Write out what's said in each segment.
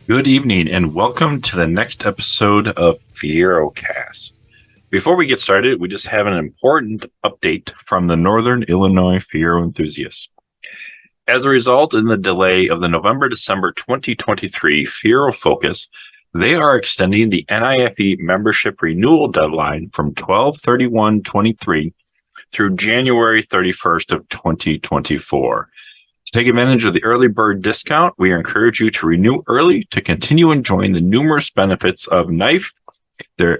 Good evening and welcome to the next episode of FieroCast. Before we get started, we just have an important update from the Northern Illinois Fiero Enthusiasts. As a result in the delay of the November-December 2023 Fiero Focus, they are extending the N.I.F.E membership renewal deadline from 12/31/23 through January 31st of 2024. To take advantage of the early bird discount, we encourage you to renew early to continue enjoying the numerous benefits of N.I.F.E,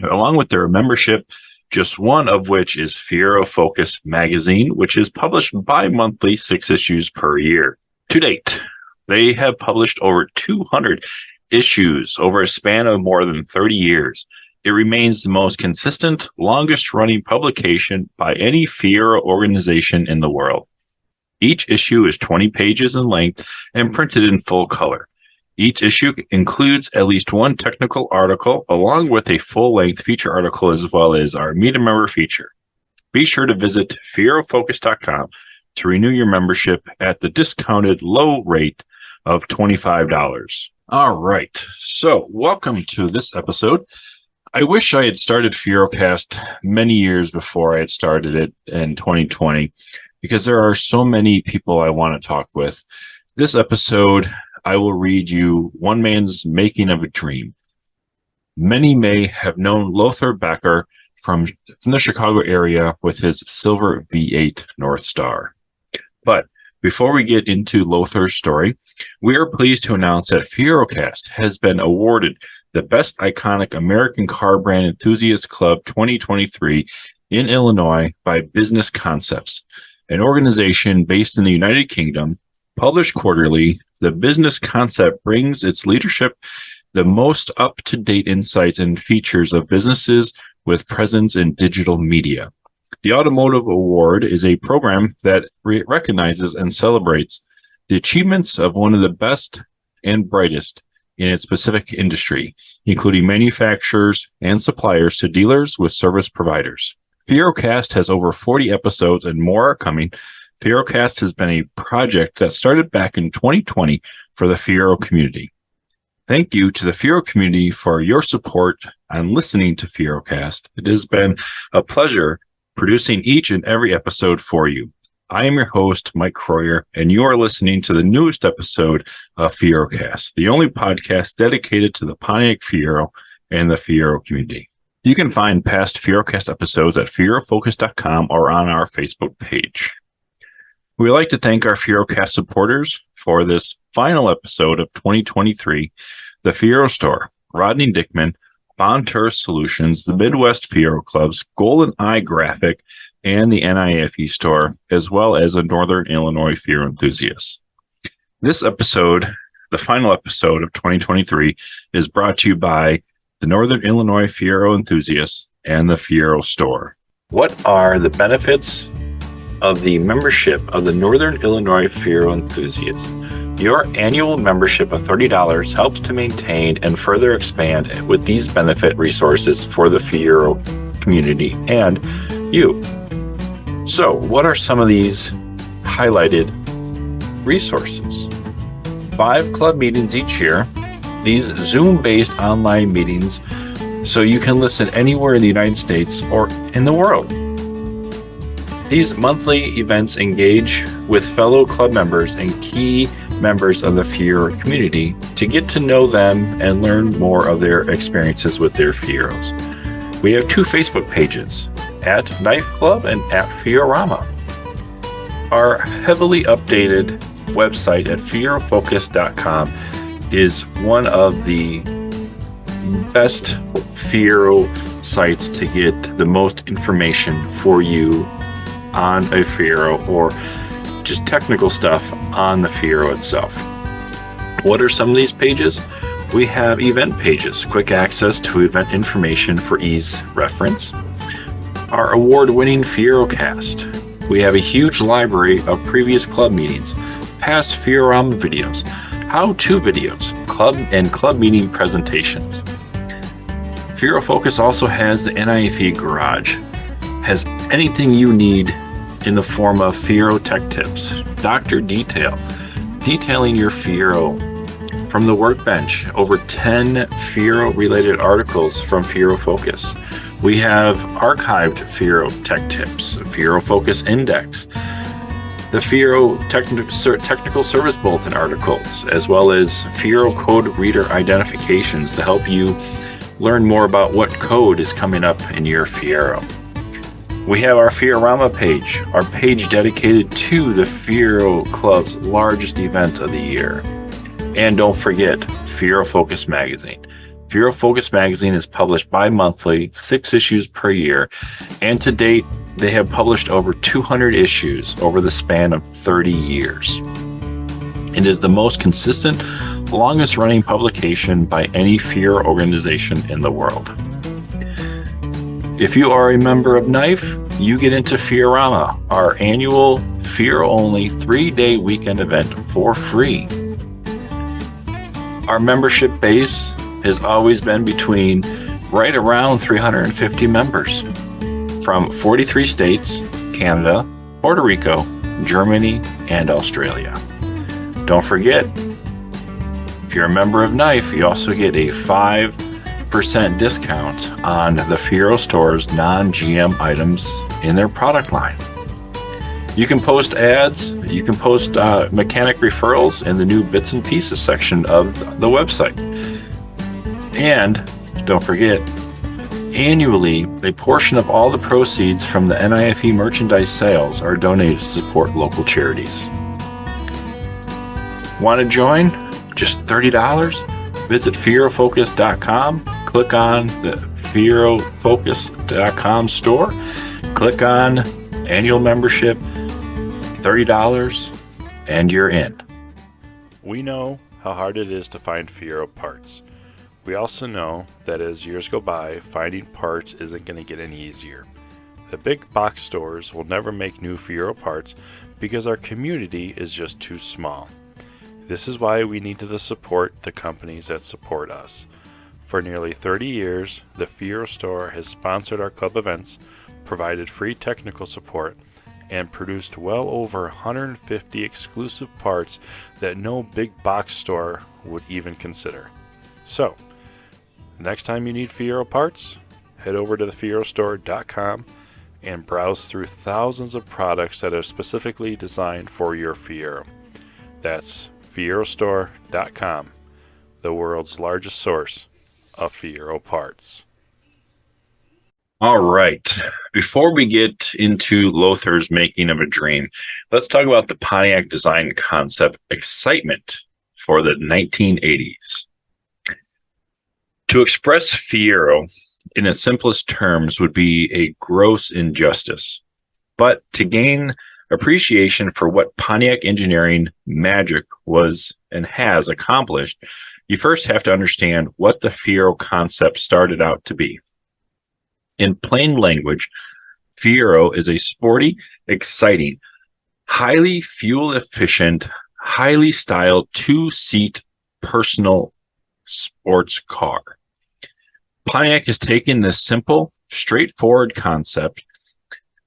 along with their membership, just one of which is Fiero Focus magazine, which is published bi-monthly 6 issues per year. To date, they have published over 200 issues over a span of more than 30 years. It remains the most consistent, longest-running publication by any Fiero organization in the world. Each issue is 20 pages in length and printed in full color. Each issue includes at least one technical article, along with a full-length feature article as well as our Meet a Member feature. Be sure to visit FieroFocus.com to renew your membership at the discounted low rate of $25. All right, so welcome to this episode. I wish I had started FieroCast many years before I had started it in 2020, because there are so many people I want to talk with. This episode, I will read you one man's making of a dream. Many may have known Lothar Becker from the Chicago area with his silver V8 North Star. But before we get into Lothar's story, we are pleased to announce that FieroCast has been awarded the Best Iconic American Car Brand Enthusiast Club 2023 in Illinois by Business Concepts, an organization based in the United Kingdom. Published quarterly, the Business Concept brings its leadership the most up-to-date insights and features of businesses with presence in digital media. The Automotive Award is a program that recognizes and celebrates the achievements of one of the best and brightest in its specific industry, including manufacturers and suppliers to dealers with service providers. FieroCast has over 40 episodes and more are coming. FieroCast has been a project that started back in 2020 for the Fiero community. Thank you to the Fiero community for your support and listening to FieroCast. It has been a pleasure producing each and every episode for you. I am your host, Mike Croyer, and you are listening to the newest episode of FieroCast, the only podcast dedicated to the Pontiac Fiero and the Fiero community. You can find past FieroCast episodes at FieroFocus.com or on our Facebook page. We'd like to thank our FieroCast supporters for this final episode of 2023, the Fiero Store, Rodney Dickman, Bond Tourist Solutions, the Midwest Fiero Clubs, Golden Eye Graphic, and the N.I.F.E store, as well as the Northern Illinois Fiero Enthusiasts. This episode, the final episode of 2023, is brought to you by the Northern Illinois Fiero Enthusiasts and the Fiero Store. What are the benefits of the membership of the Northern Illinois Fiero Enthusiasts? Your annual membership of $30 helps to maintain and further expand with these benefit resources for the Fiero community and you. So, what are some of these highlighted resources? 5 club meetings each year. These Zoom-based online meetings so you can listen anywhere in the United States or in the world. These monthly events engage with fellow club members and key members of the Fiero community to get to know them and learn more of their experiences with their Fieros. We have 2 Facebook pages, at N.I.F.E Club and at Fiorama. Our heavily updated website at FieroFocus.com is one of the best Fiero sites to get the most information for you on a Fiero or just technical stuff on the Fiero itself. What are some of these pages? We have event pages, quick access to event information for ease reference. Our award-winning FieroCast. We have a huge library of previous club meetings, past Fiorama videos, how-to videos, club meeting presentations. Fiero Focus also has the N.I.F.E Garage, has anything you need in the form of Fiero tech tips, doctor detail, detailing your Fiero from the workbench, over 10 Fiero-related articles from Fiero Focus. We have archived Fiero tech tips, Fiero Focus Index, the Fiero Technical Service Bulletin articles, as well as Fiero Code Reader identifications to help you learn more about what code is coming up in your Fiero. We have our Fiorama page, our page dedicated to the Fiero Club's largest event of the year. And don't forget, Fiero Focus Magazine. Fiero Focus Magazine is published bi-monthly, 6 issues per year, and to date, they have published over 200 issues over the span of 30 years. It is the most consistent, longest-running publication by any Fiero organization in the world. If you are a member of N.I.F E, you get into Fiorama, our annual Fiero-only 3-day weekend event for free. Our membership base has always been between right around 350 members from 43 states, Canada, Puerto Rico, Germany, and Australia. Don't forget, if you're a member of N.I.F E, you also get a 5% discount on the Fiero Store's non-GM items in their product line. You can post ads, you can post mechanic referrals in the new bits and pieces section of the website. And don't forget, annually, a portion of all the proceeds from the N.I.F.E. merchandise sales are donated to support local charities. Want to join? Just $30? Visit FieroFocus.com, click on the FieroFocus.com store, click on annual membership, $30, and you're in. We know how hard it is to find Fiero parts. We also know that as years go by, finding parts isn't going to get any easier. The big box stores will never make new Fiero parts because our community is just too small. This is why we need to support the companies that support us. For nearly 30 years, the Fiero Store has sponsored our club events, provided free technical support, and produced well over 150 exclusive parts that no big box store would even consider. So, next time you need Fiero parts, head over to thefierostore.com and browse through thousands of products that are specifically designed for your Fiero. That's fierostore.com, the world's largest source of Fiero parts. All right. Before we get into Lothar's making of a dream, let's talk about the Pontiac design concept excitement for the 1980s. To express Fiero in its simplest terms would be a gross injustice. But to gain appreciation for what Pontiac engineering magic was and has accomplished, you first have to understand what the Fiero concept started out to be. In plain language, Fiero is a sporty, exciting, highly fuel-efficient, highly styled 2-seat personal sports car. Pontiac has taken this simple, straightforward concept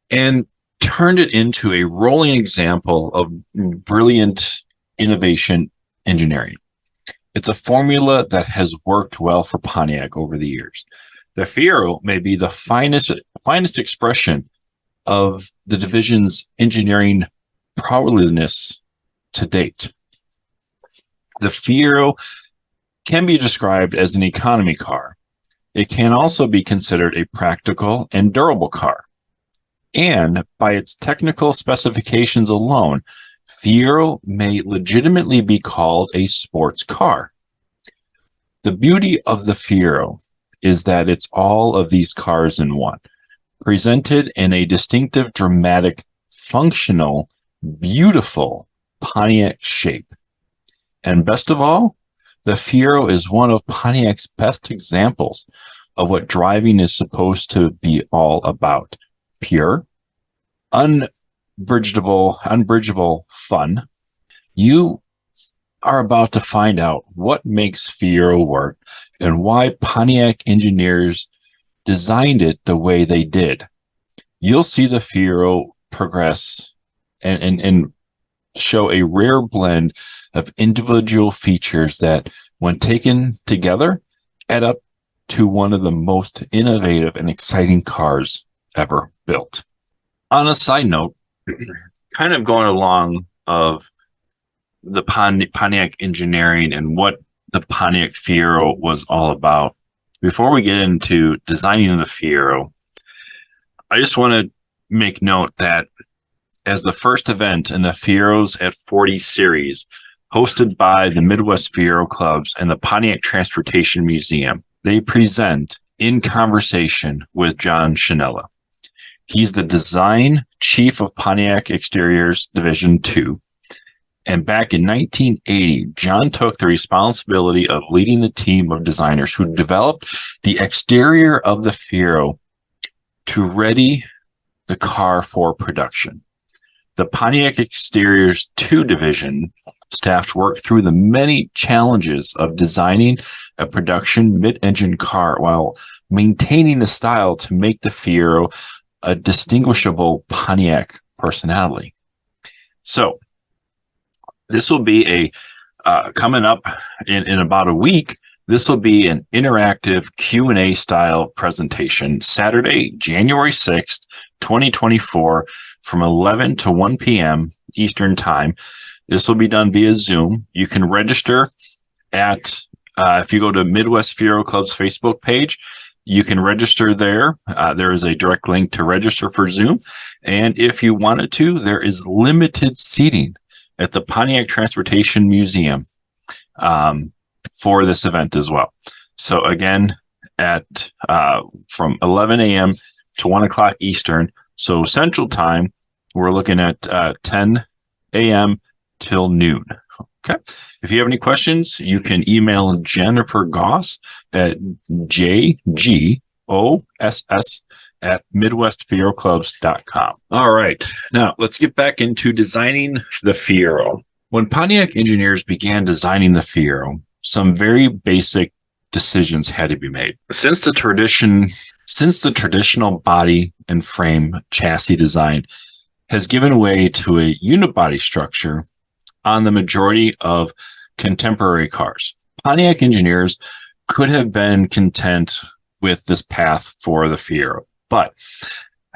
and turned it into a rolling example of brilliant innovation engineering. It's a formula that has worked well for Pontiac over the years. The Fiero may be the finest expression of the division's engineering prowess to date. The Fiero can be described as an economy car. It can also be considered a practical and durable car. And by its technical specifications alone, Fiero may legitimately be called a sports car. The beauty of the Fiero is that it's all of these cars in one, presented in a distinctive, dramatic, functional, beautiful Pontiac shape. And best of all, the Fiero is one of Pontiac's best examples of what driving is supposed to be all about. Pure, unbridgeable fun. You are about to find out what makes Fiero work and why Pontiac engineers designed it the way they did. You'll see the Fiero progress and show a rare blend of individual features that when taken together, add up to one of the most innovative and exciting cars ever built. On a side note, kind of going along of the Pontiac engineering and what the Pontiac Fiero was all about, before we get into designing the Fiero, I just want to make note that as the first event in the Fieros at 40 series, hosted by the Midwest Fiero Clubs and the Pontiac Transportation Museum, they present In Conversation with John Shinella. He's the design chief of Pontiac Exteriors Division 2. And back in 1980, John took the responsibility of leading the team of designers who developed the exterior of the Fiero to ready the car for production. The Pontiac Exteriors 2 division staff worked through the many challenges of designing a production mid-engine car while maintaining the style to make the Fiero a distinguishable Pontiac personality. So this will be coming up in about a week. This will be an interactive Q&A style presentation, Saturday, January 6th, 2024, from 11 to 1 p.m. Eastern Time. This will be done via Zoom. You can register at, if you go to Midwest Fiero Club's Facebook page, you can register there. There is a direct link to register for Zoom. And if you wanted to, there is limited seating at the Pontiac Transportation Museum for this event as well. So again, at from 11 a.m. to 1 o'clock Eastern, so Central Time, we're looking at 10 a.m. till noon. Okay. If you have any questions, you can email Jennifer Goss at jgoss@midwestfieroclubs.com. All right. Now let's get back into designing the Fiero. When Pontiac engineers began designing the Fiero, some very basic decisions had to be made. Since the traditional body and frame chassis design has given way to a unibody structure on the majority of contemporary cars, Pontiac engineers could have been content with this path for the Fiero. But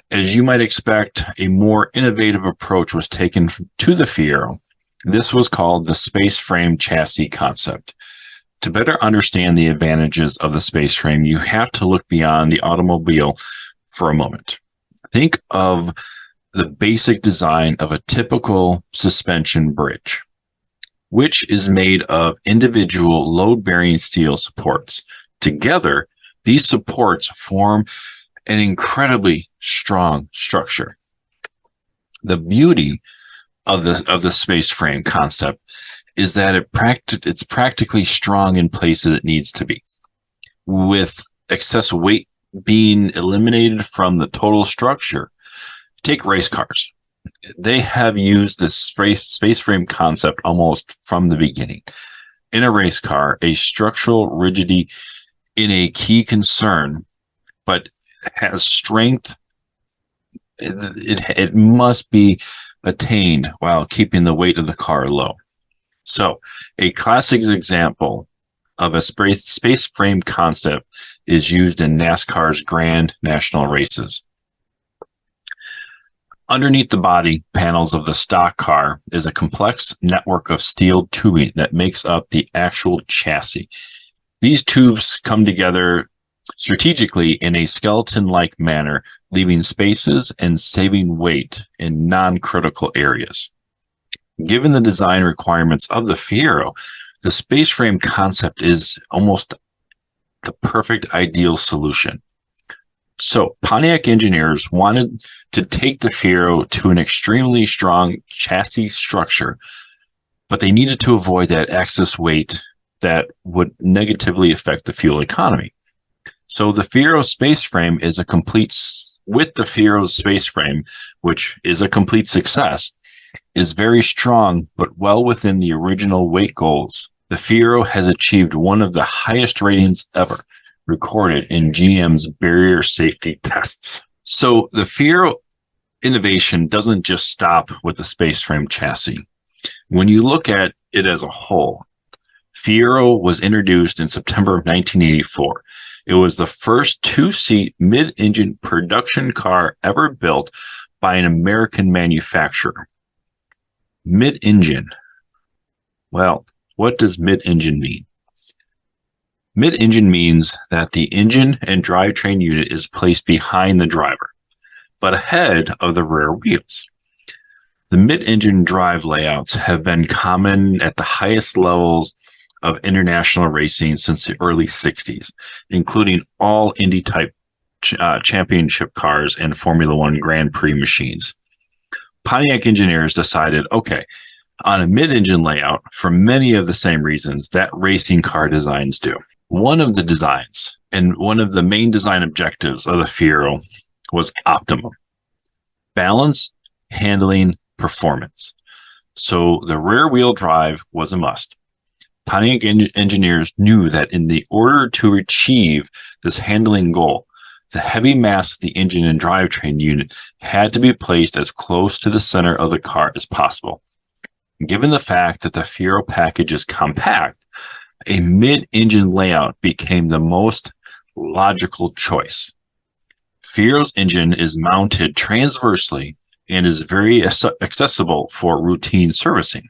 as you might expect, a more innovative approach was taken to the Fiero. This was called the space frame chassis concept. To better understand the advantages of the space frame, you have to look beyond the automobile for a moment. Think of the basic design of a typical suspension bridge, which is made of individual load-bearing steel supports. Together, these supports form an incredibly strong structure. The beauty of the space frame concept is that it's practically strong in places it needs to be, with excess weight being eliminated from the total structure. Take race cars. They have used this space frame concept almost from the beginning. In a race car, a structural rigidity is a key concern, but has strength. It must be attained while keeping the weight of the car low. So a classic example of a space frame concept is used in NASCAR's Grand National races. Underneath the body panels of the stock car is a complex network of steel tubing that makes up the actual chassis. These tubes come together strategically in a skeleton-like manner, leaving spaces and saving weight in non-critical areas. Given the design requirements of the Fiero, the space frame concept is almost the perfect ideal solution. So Pontiac engineers wanted to take the Fiero to an extremely strong chassis structure, but they needed to avoid that excess weight that would negatively affect the fuel economy. So the Fiero space frame is with the Fiero's space frame, which is a complete success, is very strong, but well within the original weight goals. The Fiero has achieved one of the highest ratings ever recorded in GM's barrier safety tests. So the Fiero innovation doesn't just stop with the space frame chassis. When you look at it as a whole, Fiero was introduced in September of 1984. It was the first two-seat mid-engine production car ever built by an American manufacturer. Mid-engine. Well, what does mid-engine mean? Mid-engine means that the engine and drivetrain unit is placed behind the driver, but ahead of the rear wheels. The mid-engine drive layouts have been common at the highest levels of international racing since the early 60s, including all Indy-type championship cars and Formula One Grand Prix machines. Pontiac engineers decided, okay, on a mid-engine layout, for many of the same reasons that racing car designs do. One of the designs and one of the main design objectives of the Fiero was optimum. Balance, handling, performance. So the rear wheel drive was a must. Pontiac engineers knew that in the order to achieve this handling goal, the heavy mass of the engine and drivetrain unit had to be placed as close to the center of the car as possible. Given the fact that the Fiero package is compact, a mid-engine layout became the most logical choice. Fiero's engine is mounted transversely and is very accessible for routine servicing.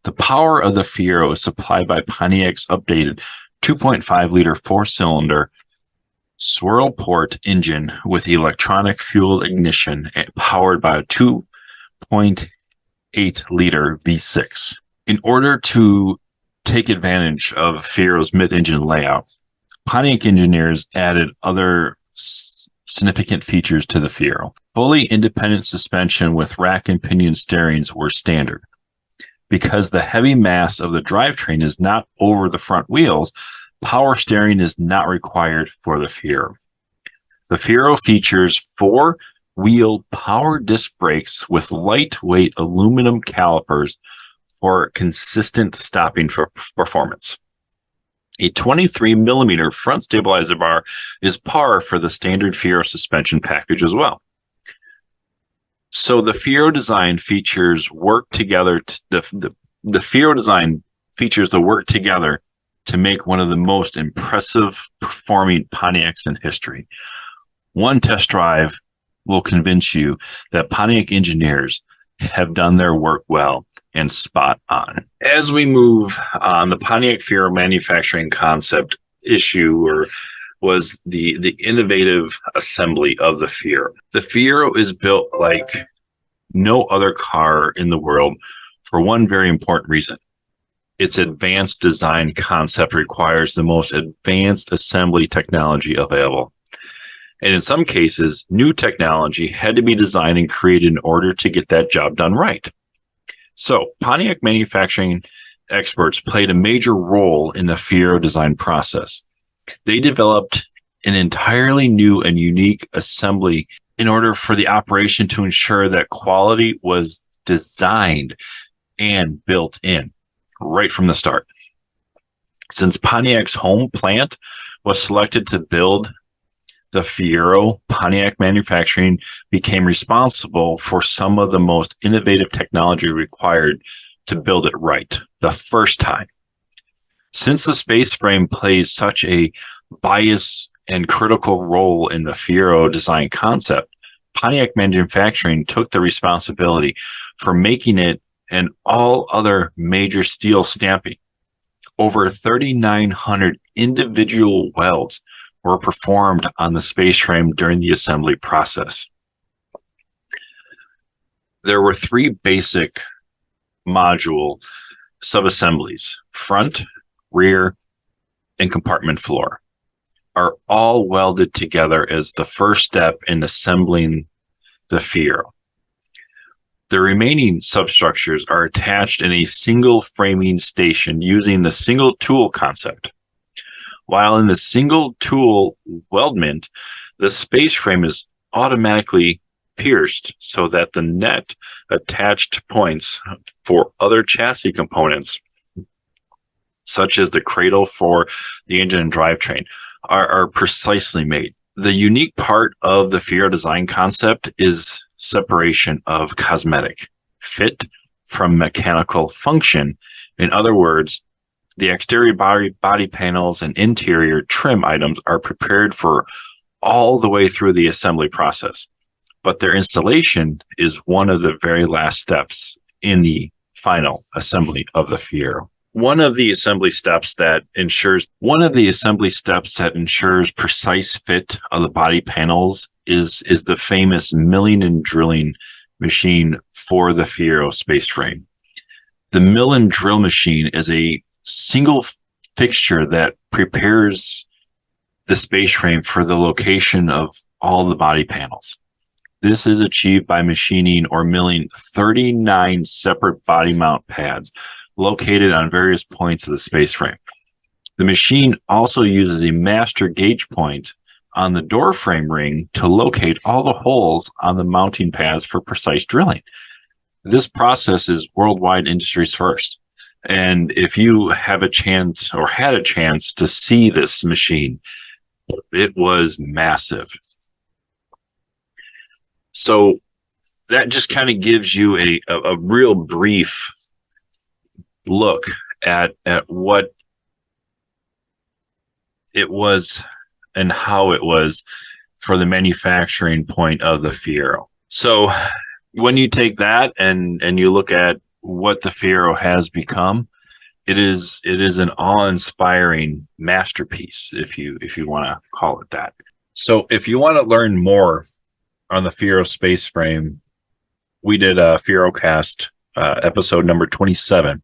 The power of the Fiero is supplied by Pontiac's updated 2.5-liter four-cylinder swirl port engine with electronic fuel ignition powered by a 2.8-liter V6. In order to take advantage of Fiero's mid-engine layout, Pontiac engineers added other significant features to the Fiero. Fully independent suspension with rack and pinion steerings were standard. Because the heavy mass of the drivetrain is not over the front wheels, power steering is not required for the Fiero. The Fiero features four-wheel power disc brakes with lightweight aluminum calipers for consistent stopping for performance. A 23mm front stabilizer bar is par for the standard Fiero suspension package as well. So the Fiero design features work together. The Fiero design features the work together to make one of the most impressive performing Pontiacs in history. One test drive will convince you that Pontiac engineers have done their work well and spot on. As we move on, the Pontiac Fiero manufacturing concept was the innovative assembly of the Fiero. The Fiero is built like no other car in the world for one very important reason. Its advanced design concept requires the most advanced assembly technology available. And in some cases, new technology had to be designed and created in order to get that job done right. So Pontiac manufacturing experts played a major role in the Fiero design process. They developed an entirely new and unique assembly in order for the operation to ensure that quality was designed and built in right from the start. Since Pontiac's home plant was selected to build the Fiero, Pontiac manufacturing became responsible for some of the most innovative technology required to build it right the first time. Since the space frame plays such a bias and critical role in the Fiero design concept, Pontiac manufacturing took the responsibility for making it and all other major steel stamping. Over 3,900 individual welds were performed on the space frame during the assembly process. There were three basic module subassemblies: front, rear, and compartment floor are all welded together as the first step in assembling the Fiero. The remaining substructures are attached in a single framing station using the single tool concept. While in the single tool weldment, the space frame is automatically pierced so that the net attached points for other chassis components, such as the cradle for the engine and drivetrain, are precisely made. The unique part of the Fiero design concept is separation of cosmetic fit from mechanical function. In other words, The exterior body panels and interior trim items are prepared for all the way through the assembly process, but their installation is one of the very last steps in the final assembly of the Fiero. One of the assembly steps that ensures precise fit of the body panels is the famous milling and drilling machine for the Fiero space frame. The mill and drill machine is a single fixture that prepares the space frame for the location of all the body panels. This is achieved by machining or milling 39 separate body mount pads located on various points of the space frame. The machine also uses a master gauge point on the door frame ring to locate all the holes on the mounting pads for precise drilling. This process is worldwide industry's first. And if you have a chance or had a chance to see this machine, it was massive. So that just kind of gives you a real brief look at what it was and how it was for the manufacturing point of the Fiero. So when you take that and you look at what the Fiero has become, it is an awe-inspiring masterpiece, if you want to call it that. So if you want to learn more on the Fiero space frame, we did a FieroCast episode number 27,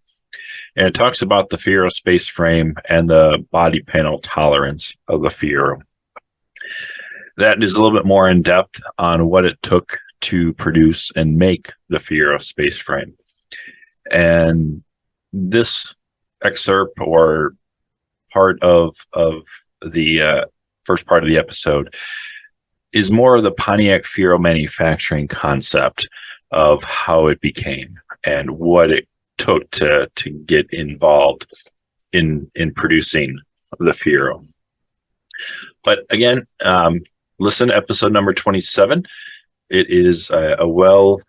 and it talks about the Fiero space frame and the body panel tolerance of the Fiero. That is a little bit more in depth on what it took to produce and make the Fiero space frame. And this excerpt or part of the first part of the episode is more of the Pontiac Fiero manufacturing concept of how it became and what it took to get involved in producing the Fiero. But again, listen to episode number 27. It is a well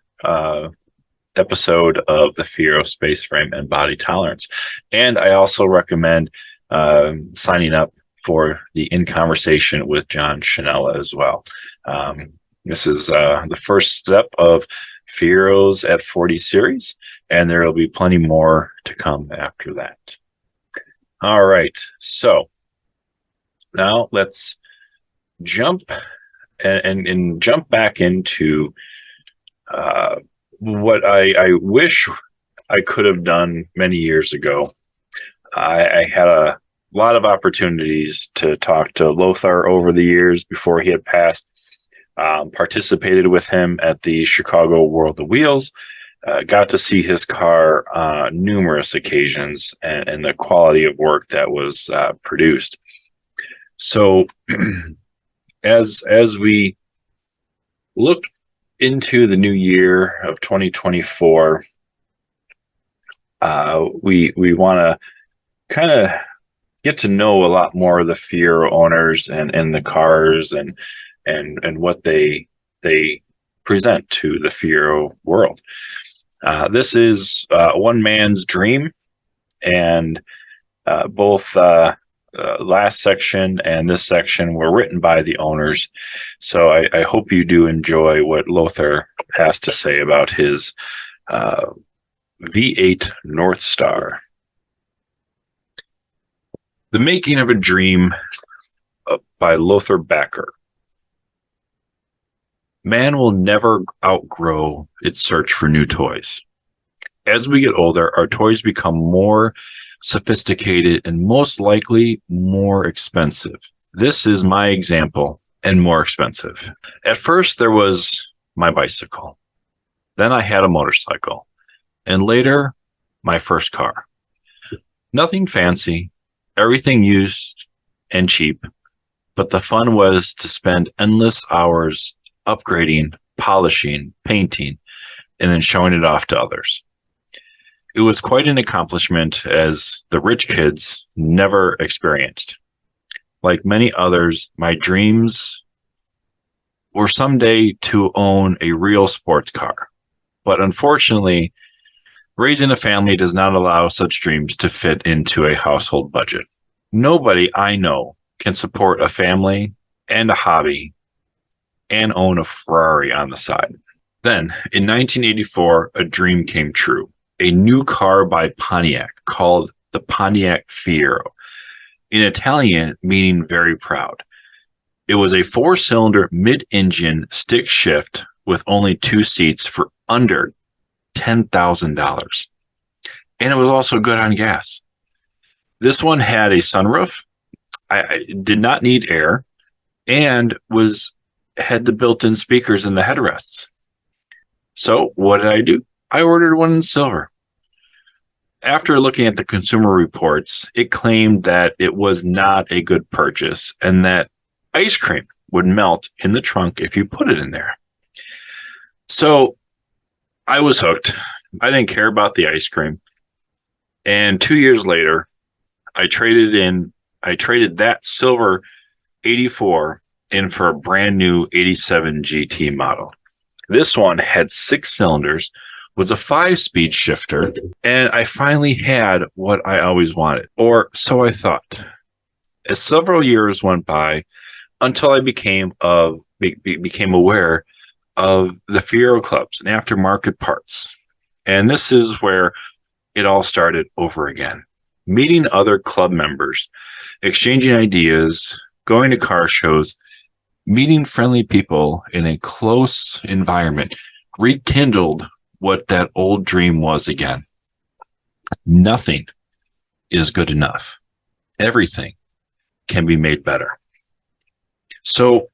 episode of the Fiero space frame and body tolerance. And I also recommend signing up for the In Conversation with John Chanella as well. This is the first step of Fiero's at 40 series, and there will be plenty more to come after that. All right, so now let's jump and jump back into what I wish I could have done many years ago. I had a lot of opportunities to talk to Lothar over the years before he had passed. Participated with him at the Chicago World of Wheels. Got to see his car on numerous occasions and the quality of work that was produced. So as we look into the new year of 2024, we want to kind of get to know a lot more of the Fiero owners and the cars and what they present to the Fiero world. This is one man's dream, and both last section and this section were written by the owners. So I hope you do enjoy what Lothar has to say about his V8 North Star. The Making of a Dream by Lothar Backer. Man will never outgrow its search for new toys. As we get older, our toys become more sophisticated and most likely more expensive. This is my example, and more expensive. At first, there was my bicycle. Then I had a motorcycle. And later, my first car. Nothing fancy, everything used and cheap, but the fun was to spend endless hours upgrading, polishing, painting, and then showing it off to others. It was quite an accomplishment, as the rich kids never experienced. Like many others, my dreams were someday to own a real sports car. But unfortunately, Raising a family does not allow such dreams to fit into a household budget. Nobody I know can support a family and a hobby and own a Ferrari on the side. Then, in 1984, a dream came true. A new car by Pontiac called the Pontiac Fiero, in Italian meaning very proud. It was a 4-cylinder mid-engine stick shift with only 2 seats for under $10,000. And it was also good on gas. This one had a sunroof. I did not need air and had the built-in speakers in the headrests. So what did I do? I ordered one in silver. After looking at the Consumer Reports, it claimed that it was not a good purchase and that ice cream would melt in the trunk if you put it in there. So I was hooked. I didn't care about the ice cream. And 2 years later, I traded that silver 84 in for a brand new 87 GT model. This one had 6 cylinders, was a 5-speed shifter, and I finally had what I always wanted, or so I thought. As several years went by, until I became aware of the Fiero clubs and aftermarket parts. And this is where it all started over again. Meeting other club members, exchanging ideas, going to car shows, meeting friendly people in a close environment rekindled what that old dream was again. Nothing is good enough. Everything can be made better. So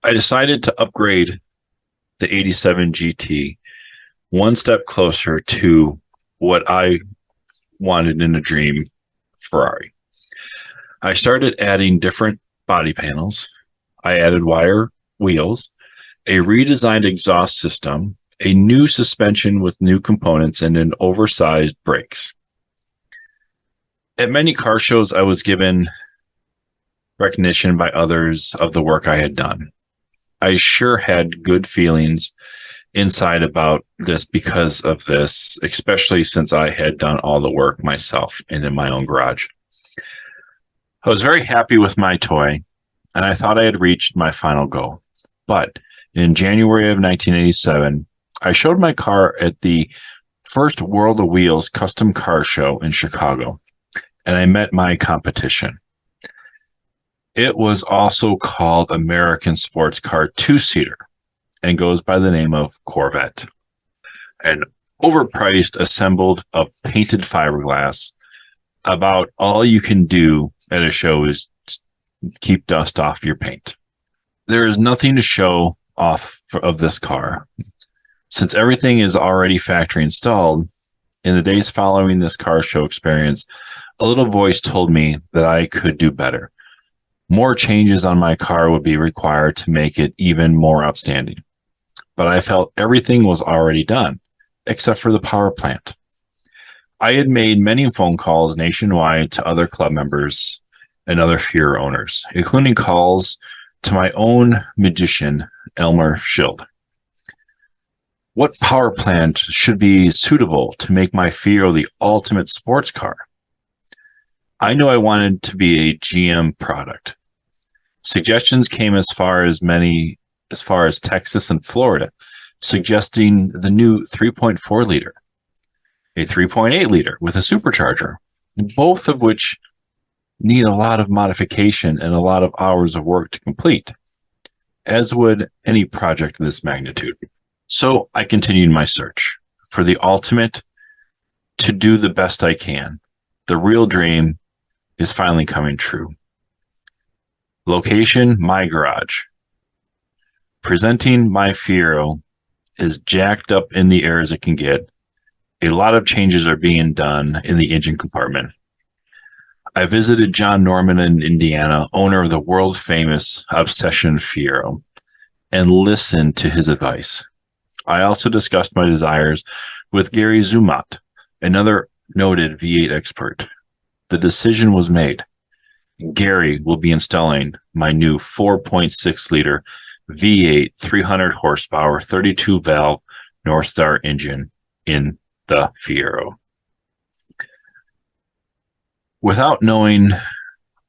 I decided to upgrade the 87 GT one step closer to what I wanted in a dream Ferrari. I started adding different body panels. I added wire wheels, a redesigned exhaust system, a new suspension with new components, and an oversized brakes. At many car shows, I was given recognition by others of the work I had done. I sure had good feelings inside about this because of this, especially since I had done all the work myself and in my own garage. I was very happy with my toy, and I thought I had reached my final goal. But in January of 1987, I showed my car at the first World of Wheels custom car show in Chicago, and I met my competition. It was also called American Sports Car 2-seater and goes by the name of Corvette. An overpriced, assembled of painted fiberglass. About all you can do at a show is keep dust off your paint. There is nothing to show off of this car. Since everything is already factory installed, in the days following this car show experience, a little voice told me that I could do better. More changes on my car would be required to make it even more outstanding. But I felt everything was already done, except for the power plant. I had made many phone calls nationwide to other club members and other Fiero owners, including calls to my own magician, Elmer Schild. What power plant should be suitable to make my Fiero the ultimate sports car? I knew I wanted to be a GM product. Suggestions came as far as Texas and Florida, suggesting the new 3.4 liter, a 3.8 liter with a supercharger, both of which need a lot of modification and a lot of hours of work to complete, as would any project of this magnitude. So I continued my search for the ultimate, to do the best I can. The real dream is finally coming true. Location, my garage. Presenting my Fiero is jacked up in the air as it can get. A lot of changes are being done in the engine compartment. I visited John Norman in Indiana, owner of the world-famous Obsession Fiero, and listened to his advice. I also discussed my desires with Gary Zumat, another noted V8 expert. The decision was made. Gary will be installing my new 4.6-liter V8 300 horsepower 32-valve North Star engine in the Fiero. Without knowing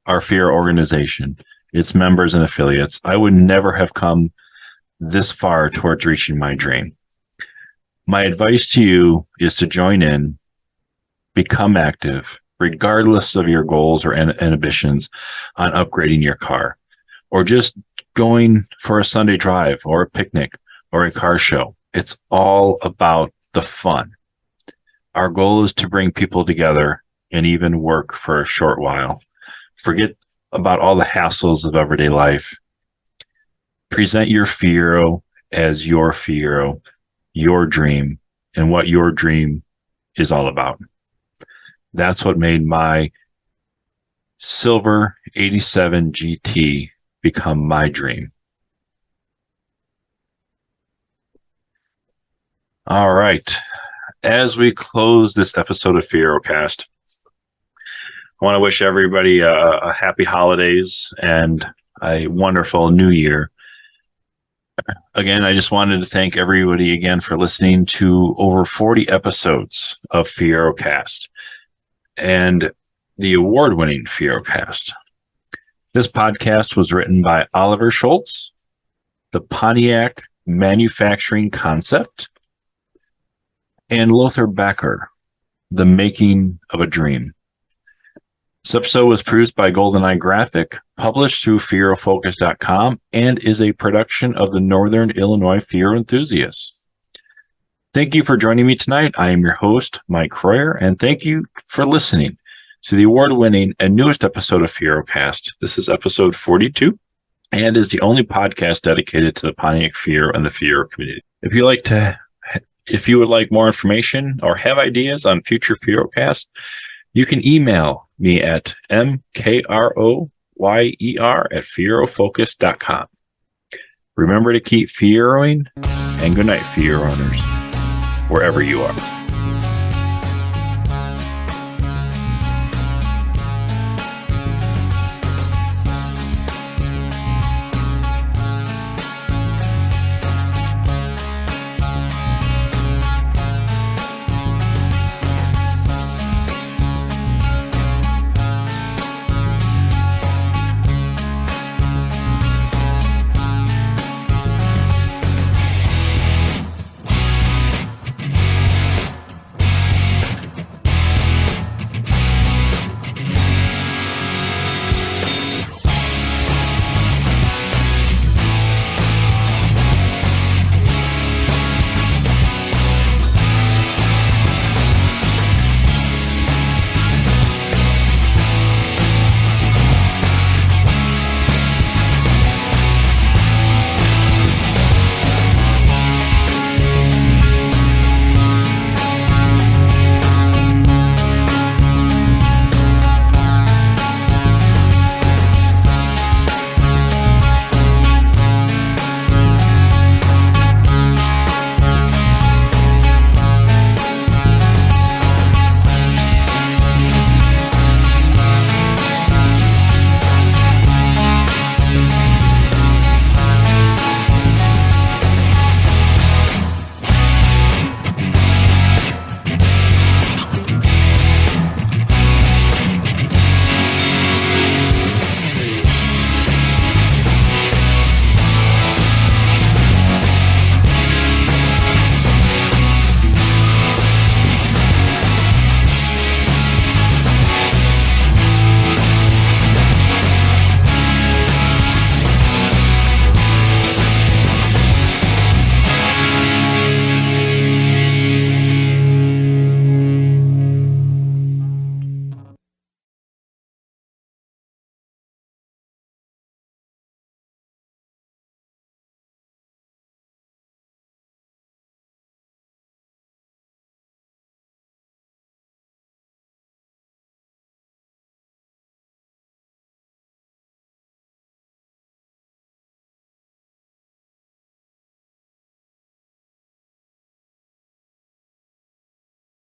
our Fiero organization, its members and affiliates, I would never have come this far towards reaching my dream. My advice to you is to join in, become active, regardless of your goals or ambitions on upgrading your car, or just going for a Sunday drive or a picnic or a car show. It's all about the fun. Our goal is to bring people together and even work for a short while. Forget about all the hassles of everyday life. Present your Fiero as your Fiero, your dream, and what your dream is all about. That's what made my silver 87 GT become my dream. All right. As we close this episode of FieroCast, I want to wish everybody a happy holidays and a wonderful new year. Again, I just wanted to thank everybody again for listening to over 40 episodes of FieroCast and the award-winning FieroCast. This podcast was written by Oliver Schultz, the Pontiac Manufacturing Concept, and Lothar Becker, The Making of a Dream. This episode was produced by GoldenEye Graphic, published through FieroFocus.com, and is a production of the Northern Illinois Fiero Enthusiasts. Thank you for joining me tonight. I am your host, Mike Croyer, and thank you for listening to the award-winning and newest episode of FieroCast. This is episode 42, and is the only podcast dedicated to the Pontiac Fiero and the Fiero community. If you would like more information or have ideas on future FieroCast, you can email me at mkroyer@FieroFocus.com. Remember to keep Fieroing, and good night, Fiero owners, wherever you are.